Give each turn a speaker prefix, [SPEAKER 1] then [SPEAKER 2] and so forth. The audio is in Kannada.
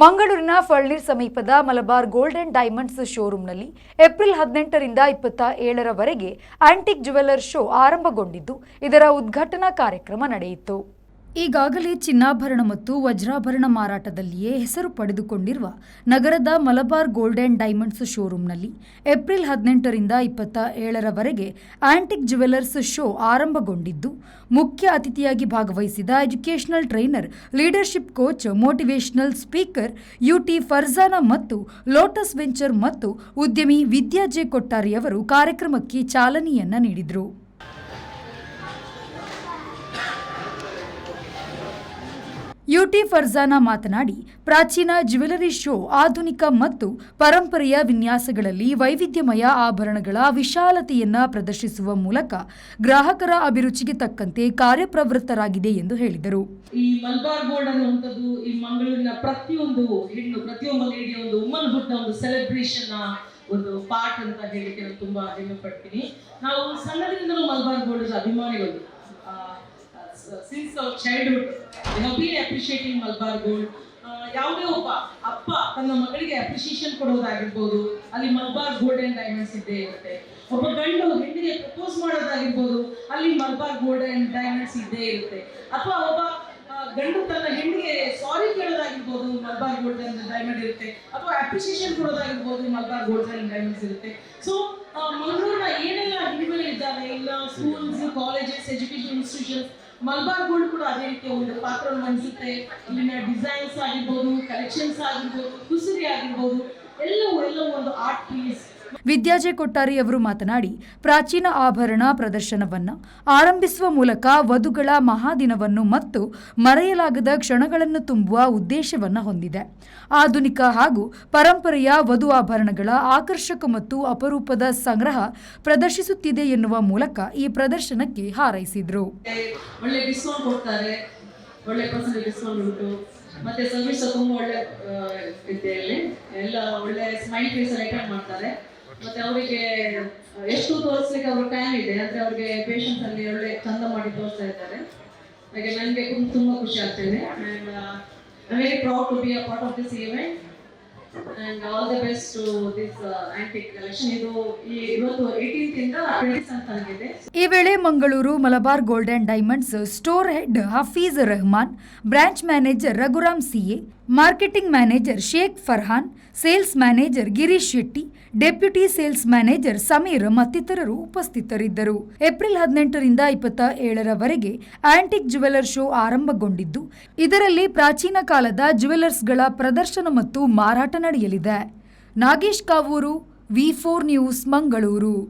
[SPEAKER 1] ಮಂಗಳೂರಿನ ಫಳ್ನೀರ್ ಸಮೀಪದ ಮಲಬಾರ್ ಗೋಲ್ಡ್ ಅಂಡ್ ಡೈಮಂಡ್ಸ್ ಶೋರೂಮ್ನಲ್ಲಿ ಏಪ್ರಿಲ್ 18ರಿಂದ 27ರವರೆಗೆ ಆಂಟಿಕ್ ಜ್ಯುವೆಲ್ಲರ್ ಶೋ ಆರಂಭಗೊಂಡಿದ್ದು ಇದರ ಉದ್ಘಾಟನಾ ಕಾರ್ಯಕ್ರಮ ನಡೆಯಿತು. ಈಗಾಗಲೇ ಚಿನ್ನಾಭರಣ ಮತ್ತು ವಜ್ರಾಭರಣ ಮಾರಾಟದಲ್ಲಿಯೇ ಹೆಸರು ಪಡೆದುಕೊಂಡಿರುವ ನಗರದ ಮಲಬಾರ್ ಗೋಲ್ಡ್ ಅಂಡ್ ಡೈಮಂಡ್ಸ್ ಶೋರೂಮ್ನಲ್ಲಿ ಏಪ್ರಿಲ್ 18ರಿಂದ 27ರವರೆಗೆ ಆಂಟಿಕ್ ಜ್ಯುವೆಲ್ಲರ್ಸ್ ಶೋ ಆರಂಭಗೊಂಡಿದ್ದು ಮುಖ್ಯ ಅತಿಥಿಯಾಗಿ ಭಾಗವಹಿಸಿದ educational trainer, leadership coach, motivational speaker UT Farzana ಮತ್ತು ಲೋಟಸ್ ವೆಂಚರ್ ಮತ್ತು ಉದ್ಯಮಿ ವಿದ್ಯಾ ಜೆ ಕೊಟ್ಟಾರಿ ಅವರು ಕಾರ್ಯಕ್ರಮಕ್ಕೆ ಚಾಲನೆಯನ್ನ ನೀಡಿದರು. ಯುಟಿ ಫರ್ಜಾನಾ ಮಾತನಾಡಿ, ಪ್ರಾಚೀನ ಜ್ಯುವೆಲರಿ ಶೋ ಆಧುನಿಕ ಮತ್ತು ಪರಂಪರೆಯ ವಿನ್ಯಾಸಗಳಲ್ಲಿ ವೈವಿಧ್ಯಮಯ ಆಭರಣಗಳ ವಿಶಾಲತೆಯನ್ನು ಪ್ರದರ್ಶಿಸುವ ಮೂಲಕ ಗ್ರಾಹಕರ ಅಭಿರುಚಿಗೆ ತಕ್ಕಂತೆ ಕಾರ್ಯಪ್ರವೃತ್ತರಾಗಿದೆ ಎಂದು ಹೇಳಿದರು.
[SPEAKER 2] ಈ ಮಲಬಾರ್ ಗೋಲ್ಡ್ ಅನ್ನುವಂಥದ್ದು ಈ ಮಂಗಳೂರಿನ ಪ್ರತಿಯೊಂದು ಹೆಣ್ಣು, ಪ್ರತಿಯೊಬ್ಬ ಲೇಡಿಯ ಒಂದು ವುಮನ್ ಹುಡ್ ನ ಒಂದು ಸೆಲೆಬ್ರೇಷನ್ ಒಂದು ಪಾರ್ಟ್ ಅಂತ ಹೇಳಿಕ್ಕೆ ನಾನು ತುಂಬಾ ಹೆಮ್ಮೆ ಪಡ್ತೀನಿ. ನಾವು ಸಣ್ಣದಿಂದಲೂ ಮಲಬಾರ್ ಗೋಲ್ಡ್ ಅಭಿಮಾನಿಗಳು. Since our childhood, we have been appreciating Malabar Gold. ಯಾವುದೇ ಒಬ್ಬ ಅಪ್ಪ ತನ್ನ ಮಗಳಿಗೆ ಅಪ್ರಿಸಿಯೇಷನ್ ಕೊಡೋದಾಗಿರ್ಬೋದು, ಅಲ್ಲಿ ಮಲಬಾರ್ ಗೋಲ್ಡ್ ಅಂಡ್ ಡೈಮಂಡ್ಸ್ ಇದ್ದೇ ಇರುತ್ತೆ. ಒಬ್ಬ ಗಂಡು ಹೆಣ್ಣಿಗೆ ಪ್ರಪೋಸ್ ಮಾಡೋದಾಗಿರ್ಬೋದು, ಅಲ್ಲಿ ಮಲಬಾರ್ ಗೋಲ್ಡ್ ಅಂಡ್ ಡೈಮಂಡ್ಸ್ ಇದ್ದೇ ಇರುತ್ತೆ. ಅಥವಾ ಒಬ್ಬ ಗಂಡು ತನ್ನ ಹೆಣ್ಣಿಗೆ ಸಾರಿ ಕೇಳೋದಾಗಿರ್ಬೋದು, ಮಲಬಾರ್ ಗೋಲ್ಡ್ ಅಂಡ್ ಡೈಮಂಡ್ ಇರುತ್ತೆ. ಅಥವಾ ಅಪ್ರಿಸಿಯೇಷನ್ ಕೊಡೋದಾಗಿರ್ಬೋದು, ಮಲಬಾರ್ ಗೋಲ್ಡ್ ಅಂಡ್ ಡೈಮಂಡ್ಸ್ ಇರುತ್ತೆ. ಸೊ ಮಂಗಳೂರಿನ ಏನೆಲ್ಲ ಹಿರಿಮೆಗಳು ಇದ್ದಾವೆ, ಇಲ್ಲ schools, colleges, education institutions, Malabar Gold ಕೂಡ ಅದೇ ರೀತಿಯ ಒಂದು ಪಾತ್ರವನ್ನು ವಹಿಸುತ್ತೆ. ಇಲ್ಲಿನ ಡಿಸೈನ್ಸ್ ಆಗಿರ್ಬೋದು, ಕಲೆಕ್ಷನ್ಸ್ ಆಗಿರ್ಬೋದು, ಕುಸುರಿ ಆಗಿರ್ಬೋದು, ಎಲ್ಲವೂ ಒಂದು ಆರ್ಟ್ ಪೀಸ್.
[SPEAKER 1] ವಿದ್ಯಾ ಜೆ ಕೊಟ್ಟಾರಿ ಅವರು ಮಾತನಾಡಿ, ಪ್ರಾಚೀನ ಆಭರಣ ಪ್ರದರ್ಶನವನ್ನು ಆರಂಭಿಸುವ ಮೂಲಕ ವಧುಗಳ ಮಹಾದಿನವನ್ನು ಮತ್ತು ಮರೆಯಲಾಗದ ಕ್ಷಣಗಳನ್ನು ತುಂಬುವ ಉದ್ದೇಶವನ್ನು ಹೊಂದಿದೆ. ಆಧುನಿಕ ಹಾಗೂ ಪರಂಪರೆಯ ವಧು ಆಭರಣಗಳ ಆಕರ್ಷಕ ಮತ್ತು ಅಪರೂಪದ ಸಂಗ್ರಹ ಪ್ರದರ್ಶಿಸುತ್ತಿದೆ ಎನ್ನುವ ಮೂಲಕ ಈ ಪ್ರದರ್ಶನಕ್ಕೆ ಹಾರೈಸಿದರು.
[SPEAKER 2] ಒಳ್ಳೆ ಡಿಸ್ಕೌಂಟ್ ಕೊಡ್ತಾರೆ, ಒಳ್ಳೆ ಪರ್ಸೆಂಟೇಜ್ ಡಿಸ್ಕೌಂಟ್ ಉಂಟು, ಮತ್ತೆ ಸರ್ವಿಸ್ ತುಂಬಾ ಒಳ್ಳೆ ಇದೆ. ಎಲ್ಲ ಒಳ್ಳೆ ಸ್ಮೈಲ್ ಫೇಸ್ ಅಲ್ಲಿ ಅಟೆಂಡ್ ಮಾಡ್ತಾರೆ. ಮತ್ತೆ ಅವರಿಗೆ ಎಷ್ಟು ತೋರಿಸ್ಲಿಕ್ಕೆ ಅವ್ರ ಟೈಮ್ ಇದೆ ಅಂದ್ರೆ ಅವ್ರಿಗೆ ಪೇಷನ್ಸ್ ಅಲ್ಲಿ ಒಳ್ಳೆ ಚಂದ ಮಾಡಿ ತೋರಿಸ್ತಾ ಇದ್ದಾರೆ. ಹಾಗೆ ನನಗೆ ತುಂಬಾ ಖುಷಿ ಆಗ್ತಿದೆ. And I very proud to be a part of this event and all the best to this antique collection. ಇದು ಇವತ್ತು 18th ಇಂದ 27th ಆಗಿದೆ.
[SPEAKER 1] ಈ ವೇಳೆ Mangaluru Malabar gold and diamonds store head Hafeez Rehman, branch manager Raghuram CA, marketing manager Shaikh Farhan, sales manager Girish Shetty, deputy sales manager Sameer ಮತ್ತಿತರರು ಉಪಸ್ಥಿತರಿದ್ದರು. ಏಪ್ರಿಲ್ 18ರಿಂದ 27ರವರೆಗೆ ಆಂಟಿಕ್ ಜ್ಯುವೆಲ್ಲರ್ ಶೋ ಆರಂಭಗೊಂಡಿದ್ದು ಇದರಲ್ಲಿ ಪ್ರಾಚೀನ ಕಾಲದ ಜ್ಯುವೆಲ್ಲರ್ಸ್ಗಳ ಪ್ರದರ್ಶನ ಮತ್ತು ಮಾರಾಟ ನಡೆಯಲಿದೆ. ನಾಗೇಶ್ ಕಾವೂರು, ವಿ4 ನ್ಯೂಸ್, ಮಂಗಳೂರು.